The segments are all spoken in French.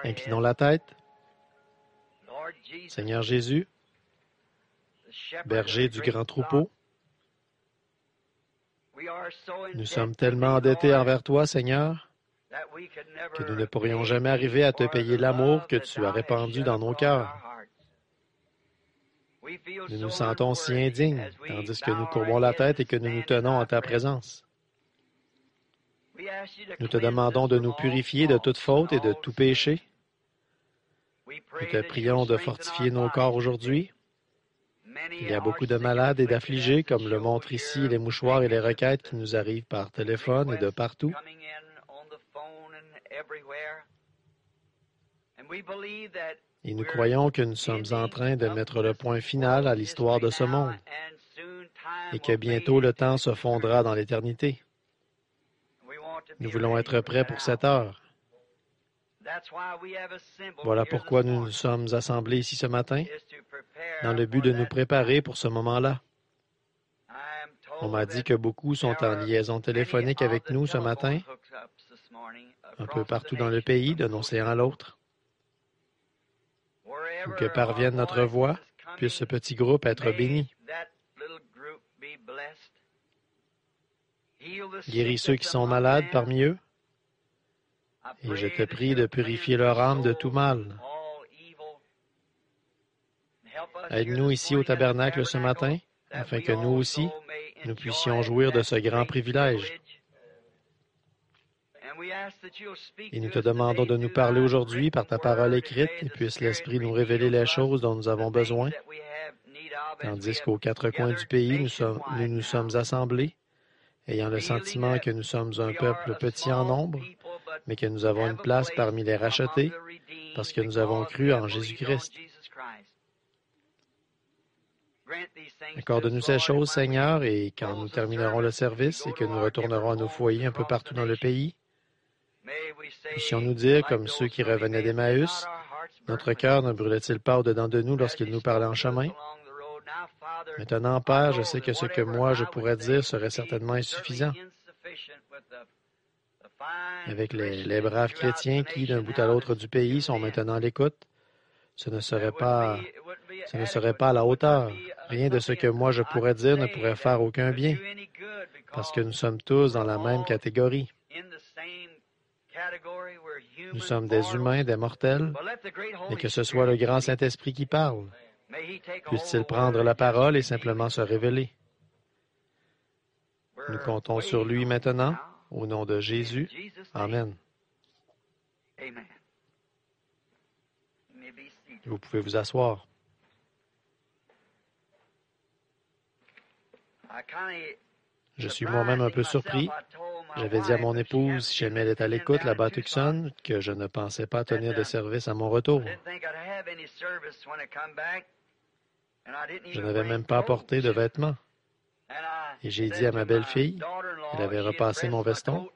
Inclinons la tête. Seigneur Jésus, berger du grand troupeau, nous sommes tellement endettés envers toi, Seigneur, que nous ne pourrions jamais arriver à te payer l'amour que tu as répandu dans nos cœurs. Nous nous sentons si indignes, tandis que nous courbons la tête et que nous nous tenons en ta présence. Nous te demandons de nous purifier de toute faute et de tout péché. Nous te prions de fortifier nos corps aujourd'hui. Il y a beaucoup de malades et d'affligés, comme le montrent ici les mouchoirs et les requêtes qui nous arrivent par téléphone et de partout. Et nous croyons que nous sommes en train de mettre le point final à l'histoire de ce monde et que bientôt le temps se fondra dans l'éternité. Nous voulons être prêts pour cette heure. Voilà pourquoi nous nous sommes assemblés ici ce matin, dans le but de nous préparer pour ce moment-là. On m'a dit que beaucoup sont en liaison téléphonique avec nous ce matin, un peu partout dans le pays, d'un océan à l'autre. Où que parvienne notre voix, puisse ce petit groupe être béni. Guéris ceux qui sont malades parmi eux, et je te prie de purifier leur âme de tout mal. Aide-nous ici au tabernacle ce matin, afin que nous aussi, nous puissions jouir de ce grand privilège. Et nous te demandons de nous parler aujourd'hui par ta parole écrite, et puisse l'Esprit nous révéler les choses dont nous avons besoin, tandis qu'aux quatre coins du pays, nous nous sommes assemblés, ayant le sentiment que nous sommes un peuple petit en nombre, mais que nous avons une place parmi les rachetés, parce que nous avons cru en Jésus-Christ. Accorde-nous ces choses, Seigneur, et quand nous terminerons le service et que nous retournerons à nos foyers un peu partout dans le pays, puissions-nous dire, comme ceux qui revenaient d'Emmaüs, notre cœur ne brûlait-il pas au-dedans de nous lorsqu'il nous parlait en chemin? Maintenant, Père, je sais que ce que moi je pourrais dire serait certainement insuffisant. Avec les braves chrétiens qui, d'un bout à l'autre du pays, sont maintenant à l'écoute, ce ne serait pas à la hauteur. Rien de ce que moi je pourrais dire ne pourrait faire aucun bien, parce que nous sommes tous dans la même catégorie. Nous sommes des humains, des mortels, et que ce soit le grand Saint-Esprit qui parle. Puisse-t-il prendre la parole et simplement se révéler? Nous comptons sur lui maintenant, au nom de Jésus. Amen. Vous pouvez vous asseoir. Je suis moi-même un peu surpris. J'avais dit à mon épouse, si jamais elle est à l'écoute là-bas à Tucson, que je ne pensais pas tenir de service à mon retour. Je n'avais même pas apporté de vêtements. Et j'ai dit à ma belle-fille, elle avait repassé mon veston.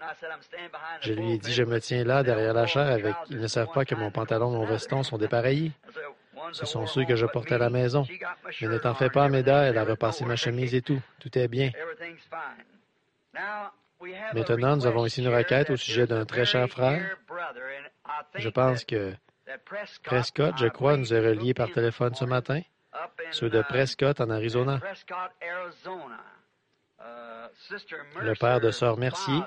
Je lui ai dit, je me tiens là derrière la chaire avec... Ils ne savent pas que mon pantalon et mon veston sont dépareillés. Ce sont ceux que je porte à la maison. Mais ne t'en fais pas, Méda, elle a repassé ma chemise et tout. Tout est bien. Maintenant, nous avons ici une requête au sujet d'un très cher frère. Je pense que Prescott, je crois, nous est relié par téléphone ce matin. Ceux de Prescott, en Arizona. Le père de Sœur Mercier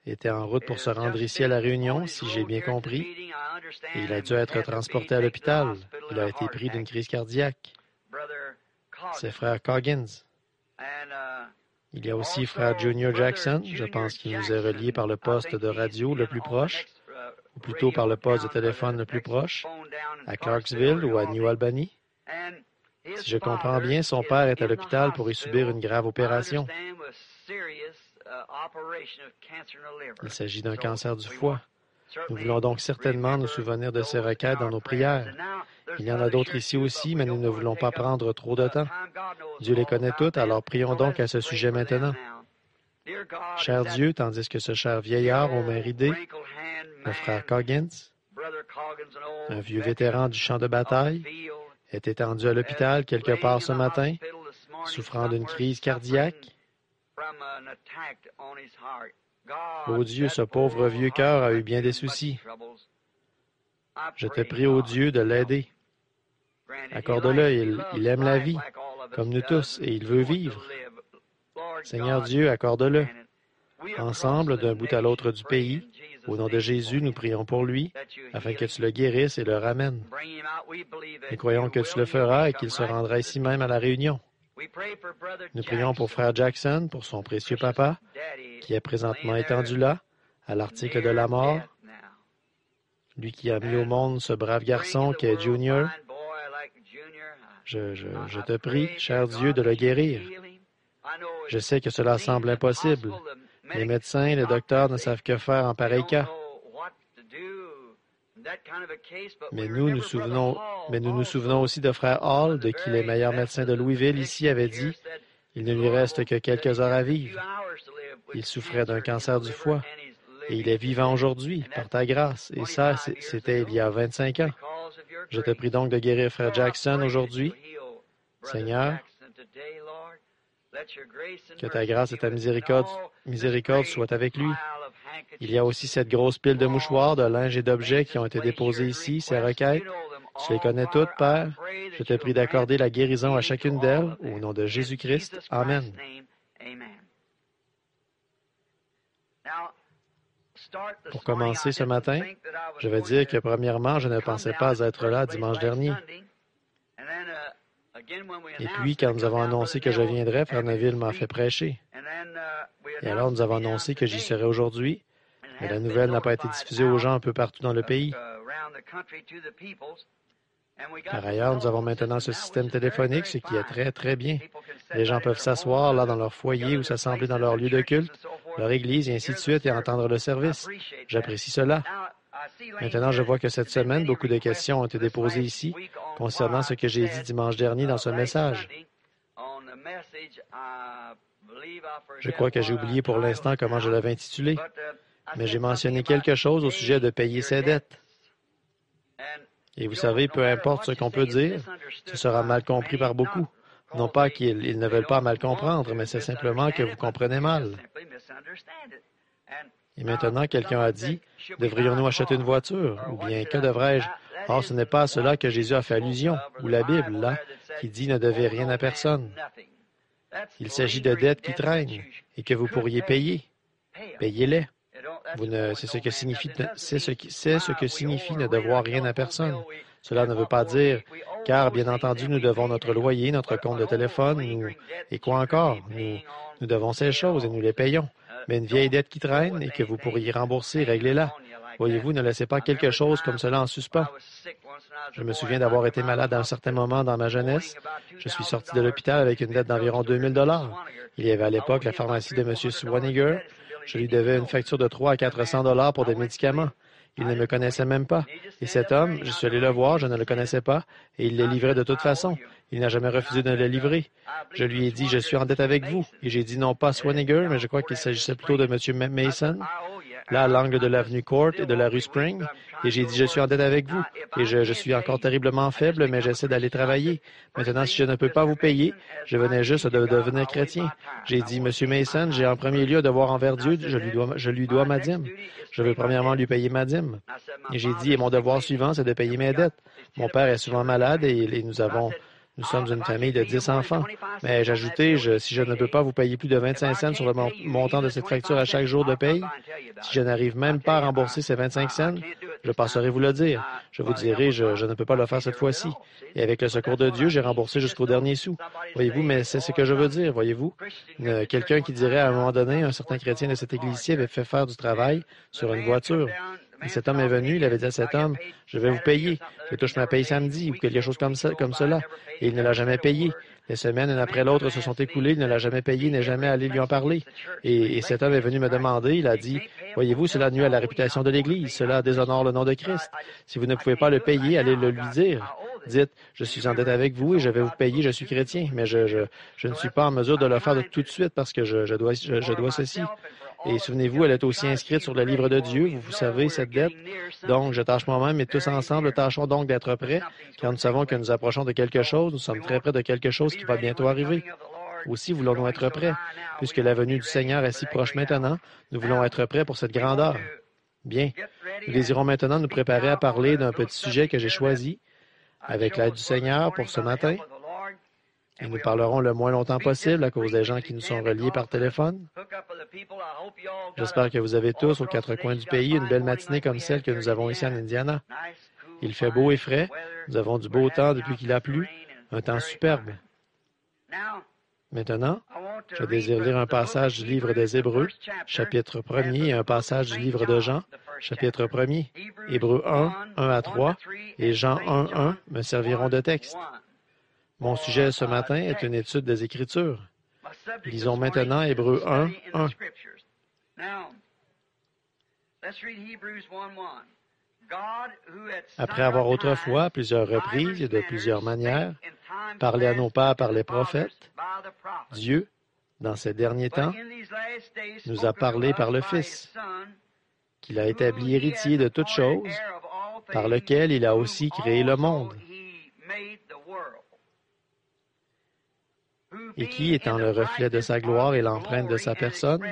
était en route pour se rendre ici à la Réunion, si j'ai bien compris, et il a dû être transporté à l'hôpital. Il a été pris d'une crise cardiaque. C'est frère Coggins. Il y a aussi frère Junior Jackson, je pense qu'il nous est relié par le poste de radio le plus proche, ou plutôt par le poste de téléphone le plus proche, à Clarksville ou à New Albany. Si je comprends bien, son père est à l'hôpital pour y subir une grave opération. Il s'agit d'un cancer du foie. Nous voulons donc certainement nous souvenir de ces requêtes dans nos prières. Il y en a d'autres ici aussi, mais nous ne voulons pas prendre trop de temps. Dieu les connaît toutes, alors prions donc à ce sujet maintenant. Cher Dieu, tandis que ce cher vieillard aux mains ridées, le frère Coggins, un vieux vétéran du champ de bataille, est étendu à l'hôpital quelque part ce matin, souffrant d'une crise cardiaque. Ô Dieu, ce pauvre vieux cœur a eu bien des soucis. Je te prie, ô Dieu, de l'aider. Accorde-le, il aime la vie, comme nous tous, et il veut vivre. Seigneur Dieu, accorde-le. Ensemble, d'un bout à l'autre du pays, au nom de Jésus, nous prions pour lui, afin que tu le guérisses et le ramènes. Nous croyons que tu le feras et qu'il se rendra ici même à la réunion. Nous prions pour Frère Jackson, pour son précieux papa, qui est présentement étendu là, à l'article de la mort, lui qui a mis au monde ce brave garçon qui est Junior. Je te prie, cher Dieu, de le guérir. Je sais que cela semble impossible. Les médecins et les docteurs ne savent que faire en pareil cas. Mais nous nous souvenons aussi de Frère Hall, de qui les meilleurs médecins de Louisville ici avaient dit « Il ne lui reste que quelques heures à vivre. » Il souffrait d'un cancer du foie. Et il est vivant aujourd'hui, par ta grâce. Et ça, c'était il y a 25 ans. Je te prie donc de guérir Frère Jackson aujourd'hui. Seigneur, que ta grâce et ta miséricorde soient avec lui. Il y a aussi cette grosse pile de mouchoirs, de linge et d'objets qui ont été déposés ici, ces requêtes. Tu les connais toutes, Père. Je te prie d'accorder la guérison à chacune d'elles, au nom de Jésus-Christ. Amen. Pour commencer ce matin, je vais dire que premièrement, je ne pensais pas être là dimanche dernier. Et puis, quand nous avons annoncé que je viendrais, Frère Neville m'a fait prêcher. Et alors, nous avons annoncé que j'y serais aujourd'hui, mais la nouvelle n'a pas été diffusée aux gens un peu partout dans le pays. Par ailleurs, nous avons maintenant ce système téléphonique, ce qui est très, très bien. Les gens peuvent s'asseoir là dans leur foyer ou s'assembler dans leur lieu de culte, leur église, et ainsi de suite, et entendre le service. J'apprécie cela. Maintenant, je vois que cette semaine, beaucoup de questions ont été déposées ici concernant ce que j'ai dit dimanche dernier dans ce message. Je crois que j'ai oublié pour l'instant comment je l'avais intitulé, mais j'ai mentionné quelque chose au sujet de payer ses dettes. Et vous savez, peu importe ce qu'on peut dire, ce sera mal compris par beaucoup. Non pas qu'ils ne veulent pas mal comprendre, mais c'est simplement que vous comprenez mal. Et maintenant, quelqu'un a dit, devrions-nous acheter une voiture? Ou bien, que devrais-je? Or, ce n'est pas à cela que Jésus a fait allusion, ou la Bible, là, qui dit ne devez rien à personne. Il s'agit de dettes qui traînent et que vous pourriez payer. Payez-les. C'est ce que signifie ne devoir rien à personne. Cela ne veut pas dire, car bien entendu, nous devons notre loyer, notre compte de téléphone, et quoi encore? Nous devons ces choses et nous les payons. Mais une vieille dette qui traîne et que vous pourriez rembourser, réglez-la. Voyez-vous, ne laissez pas quelque chose comme cela en suspens. Je me souviens d'avoir été malade à un certain moment dans ma jeunesse. Je suis sorti de l'hôpital avec une dette d'environ 2000 $. Il y avait à l'époque la pharmacie de M. Swaniger. Je lui devais une facture de 300 à 400 $ pour des médicaments. Il ne me connaissait même pas. Et cet homme, je suis allé le voir, je ne le connaissais pas, et il les livrait de toute façon. Il n'a jamais refusé de le livrer. Je lui ai dit, je suis en dette avec vous. Et j'ai dit non pas Swaniger, mais je crois qu'il s'agissait plutôt de M. Mason, là à l'angle de l'avenue Court et de la rue Spring. Et j'ai dit, je suis en dette avec vous. Et je suis encore terriblement faible, mais j'essaie d'aller travailler. Maintenant, si je ne peux pas vous payer, je venais juste de devenir chrétien. J'ai dit, Monsieur Mason, j'ai en premier lieu un devoir envers Dieu, je lui dois ma dîme. Je veux premièrement lui payer ma dîme. Et j'ai dit, et mon devoir suivant, c'est de payer mes dettes. Mon père est souvent malade et nous sommes une famille de 10 enfants. Mais j'ai ajouté, si je ne peux pas vous payer plus de 25 cents sur le montant de cette facture à chaque jour de paye, si je n'arrive même pas à rembourser ces 25 cents, je passerai vous le dire. Je vous dirai, je ne peux pas le faire cette fois-ci. Et avec le secours de Dieu, j'ai remboursé jusqu'au dernier sou. Voyez-vous, mais c'est ce que je veux dire, voyez-vous. Quelqu'un qui dirait à un moment donné, un certain chrétien de cette église-ci avait fait faire du travail sur une voiture. Et cet homme est venu, il avait dit à cet homme, je vais vous payer, je touche ma paye samedi, ou quelque chose comme cela. Et il ne l'a jamais payé. Les semaines, une après l'autre, se sont écoulées, il ne l'a jamais payé, il n'est jamais allé lui en parler. Et cet homme est venu me demander, il a dit, voyez-vous, cela nuit à la réputation de l'Église, cela déshonore le nom de Christ. Si vous ne pouvez pas le payer, allez le lui dire. Dites, je suis en dette avec vous et je vais vous payer, je suis chrétien, mais je ne suis pas en mesure de le faire tout de suite parce que je dois ceci. Et souvenez-vous, elle est aussi inscrite sur le livre de Dieu, vous savez, cette dette. Donc, je tâche moi-même et tous ensemble, tâchons donc d'être prêts, car nous savons que nous approchons de quelque chose, nous sommes très près de quelque chose qui va bientôt arriver. Aussi, voulons-nous être prêts, puisque la venue du Seigneur est si proche maintenant, nous voulons être prêts pour cette grandeur. Bien, nous désirons maintenant nous préparer à parler d'un petit sujet que j'ai choisi, avec l'aide du Seigneur, pour ce matin. Et nous parlerons le moins longtemps possible à cause des gens qui nous sont reliés par téléphone. J'espère que vous avez tous, aux quatre coins du pays, une belle matinée comme celle que nous avons ici en Indiana. Il fait beau et frais. Nous avons du beau temps depuis qu'il a plu. Un temps superbe. Maintenant, je désire lire un passage du livre des Hébreux, chapitre 1er, et un passage du livre de Jean, chapitre 1er. Hébreux 1, 1 à 3, et Jean 1, 1 me serviront de texte. Mon sujet ce matin est une étude des Écritures. Lisons maintenant Hébreux 1, 1. Après avoir autrefois, à plusieurs reprises et de plusieurs manières, parlé à nos pères par les prophètes, Dieu, dans ces derniers temps, nous a parlé par le Fils, qu'il a établi héritier de toutes choses, par lequel il a aussi créé le monde, et qui, étant le reflet de sa gloire et l'empreinte de sa personne,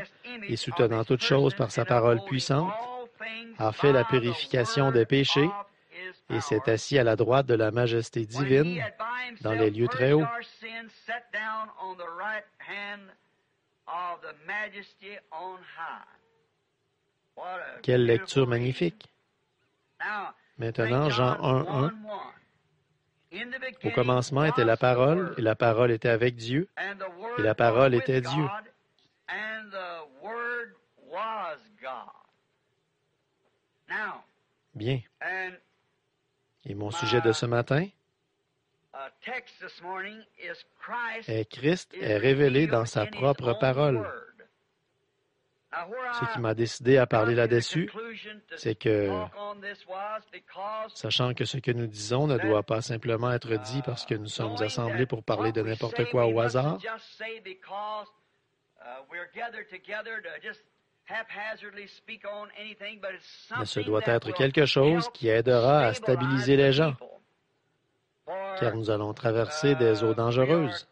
et soutenant toutes choses par sa parole puissante, a fait la purification des péchés et s'est assis à la droite de la majesté divine dans les lieux très hauts. Quelle lecture magnifique! Maintenant, Jean 1, 1. Au commencement était la parole, et la parole était avec Dieu, et la parole était Dieu. Bien. Et mon sujet de ce matin est Christ est révélé dans sa propre parole. Ce qui m'a décidé à parler là-dessus, c'est que, sachant que ce que nous disons ne doit pas simplement être dit parce que nous sommes assemblés pour parler de n'importe quoi au hasard, mais ce doit être quelque chose qui aidera à stabiliser les gens, car nous allons traverser des eaux dangereuses,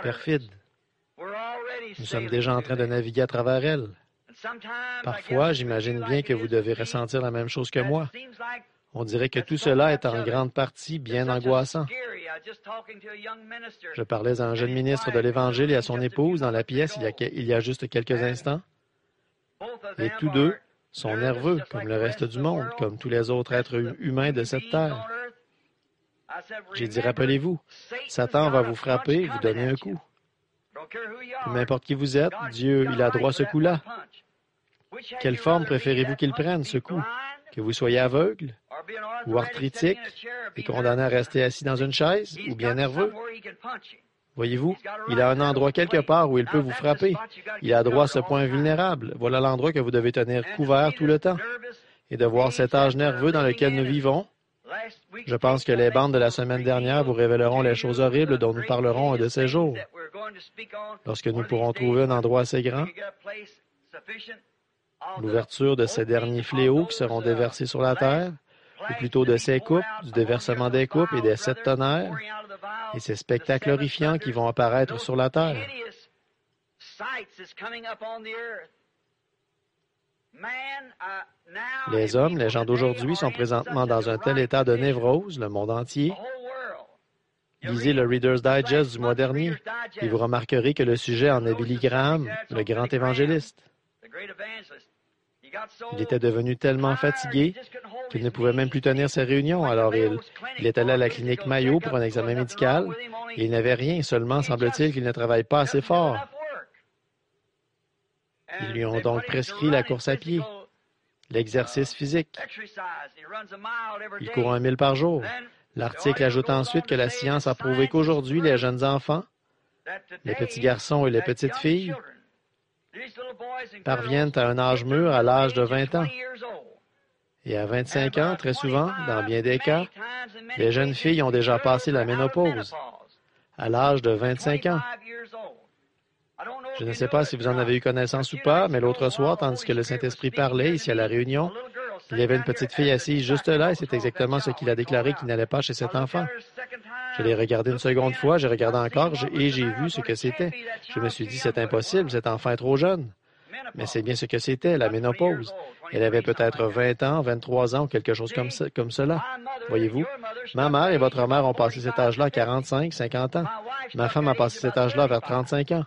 perfides. Nous sommes déjà en train de naviguer à travers elles. Parfois, j'imagine bien que vous devez ressentir la même chose que moi. On dirait que tout cela est en grande partie bien angoissant. Je parlais à un jeune ministre de l'Évangile et à son épouse dans la pièce il y a juste quelques instants. Et tous deux sont nerveux, comme le reste du monde, comme tous les autres êtres humains de cette terre. J'ai dit, rappelez-vous, Satan va vous frapper, vous donner un coup. Peu m'importe qui vous êtes, Dieu, il a droit à ce coup-là. Quelle forme préférez-vous qu'il prenne, ce coup? Que vous soyez aveugle ou arthritique et condamné à rester assis dans une chaise ou bien nerveux? Voyez-vous, il a un endroit quelque part où il peut vous frapper. Il a droit à ce point vulnérable. Voilà l'endroit que vous devez tenir couvert tout le temps. Et de voir cet âge nerveux dans lequel nous vivons, je pense que les bandes de la semaine dernière vous révéleront les choses horribles dont nous parlerons un de ces jours. Lorsque nous pourrons trouver un endroit assez grand, l'ouverture de ces derniers fléaux qui seront déversés sur la terre, ou plutôt de ces coupes, du déversement des coupes et des 7 tonnerres, et ces spectacles horrifiants qui vont apparaître sur la terre. Les hommes, les gens d'aujourd'hui, sont présentement dans un tel état de névrose, le monde entier. Lisez le Reader's Digest du mois dernier, et vous remarquerez que le sujet en est Billy Graham, le grand évangéliste. Il était devenu tellement fatigué qu'il ne pouvait même plus tenir ses réunions, alors il est allé à la clinique Mayo pour un examen médical, et il n'avait rien, seulement semble-t-il qu'il ne travaille pas assez fort. Ils lui ont donc prescrit la course à pied, l'exercice physique. Il court 1 000 par jour. L'article ajoute ensuite que la science a prouvé qu'aujourd'hui, les jeunes enfants, les petits garçons et les petites filles, parviennent à un âge mûr à l'âge de 20 ans. Et à 25 ans, très souvent, dans bien des cas, les jeunes filles ont déjà passé la ménopause, à l'âge de 25 ans. Je ne sais pas si vous en avez eu connaissance ou pas, mais l'autre soir, tandis que le Saint-Esprit parlait ici à la réunion, il y avait une petite fille assise juste là, et c'est exactement ce qu'il a déclaré qui n'allait pas chez cet enfant. Je l'ai regardé une seconde fois, j'ai regardé encore, et j'ai vu ce que c'était. Je me suis dit, c'est impossible, cet enfant est trop jeune. Mais c'est bien ce que c'était, la ménopause. Elle avait peut-être 20 ans, 23 ans ou quelque chose comme cela. Voyez-vous, ma mère et votre mère ont passé cet âge-là à 45, 50 ans. Ma femme a passé cet âge-là vers 35 ans.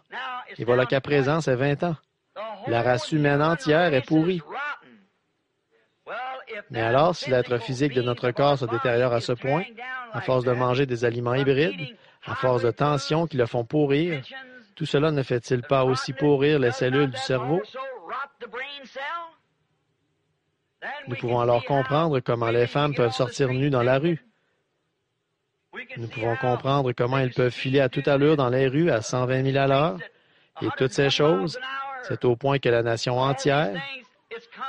Et voilà qu'à présent, c'est 20 ans. La race humaine entière est pourrie. Mais alors, si l'être physique de notre corps se détériore à ce point, à force de manger des aliments hybrides, à force de tensions qui le font pourrir, tout cela ne fait-il pas aussi pourrir les cellules du cerveau? Nous pouvons alors comprendre comment les femmes peuvent sortir nues dans la rue. Nous pouvons comprendre comment elles peuvent filer à toute allure dans les rues à 120 000 à l'heure. Et toutes ces choses, c'est au point que la nation entière,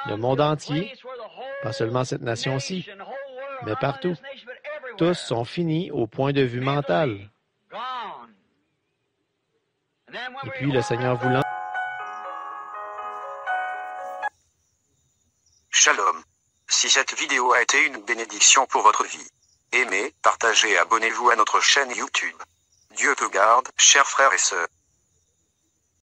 le monde entier, pas seulement cette nation-ci, mais partout, tous sont finis au point de vue mental. Et puis, le Seigneur voulant... Shalom. Si cette vidéo a été une bénédiction pour votre vie, aimez, partagez et abonnez-vous à notre chaîne YouTube. Dieu te garde, chers frères et sœurs.